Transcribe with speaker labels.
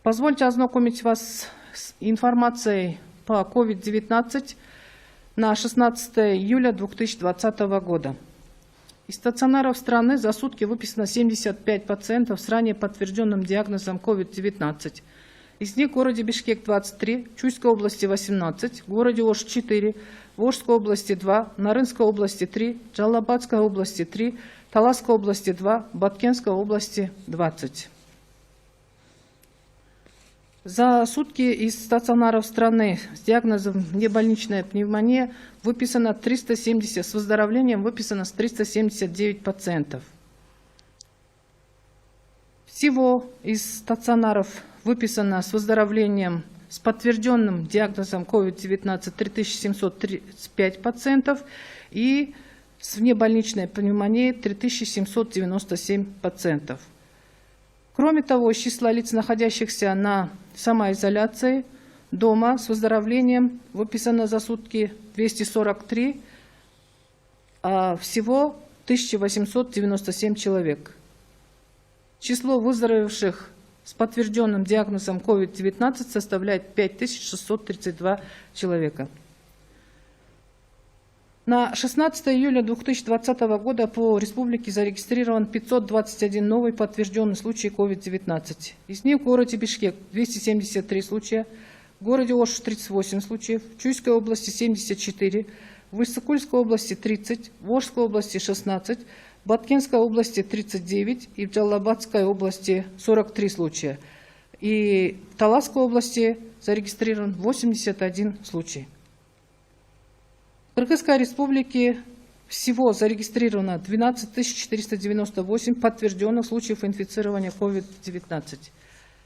Speaker 1: Позвольте ознакомить вас с информацией по COVID-19 на 16 июля 2020 года. Из стационаров страны за сутки выписано 75 пациентов с ранее подтвержденным диагнозом COVID-19. Из них в городе Бишкек 23, в Чуйской области 18, в городе Ош 4, в Ошской области 2, Нарынской области 3, Джалабадской области 3, Таласской области 2, Баткенской области 20. За сутки из стационаров страны с диагнозом небольничная пневмония выписано 370, с выздоровлением выписано 379 пациентов. Всего из стационаров выписано с выздоровлением с подтвержденным диагнозом COVID-19 3735 пациентов и с внебольничной пневмонией 3797 пациентов. Кроме того, из числа лиц, находящихся на самоизоляции дома с выздоровлением, выписано за сутки 243, а всего 1897 человек. Число выздоровевших с подтвержденным диагнозом COVID-19 составляет 5632 человека. На 16 июля 2020 года по республике зарегистрирован 521 новый подтвержденный случай COVID-19. Из них в городе Бишкек 273 случая, в городе Ош 38 случаев, в Чуйской области 74, в Иссыкульской области 30, в Ошской области 16, в Баткенской области 39 и в Джалабадской области 43 случая. И в Таласской области зарегистрирован 81 случай. В Кыргызской республике всего зарегистрировано 12 498 подтвержденных случаев инфицирования COVID-19.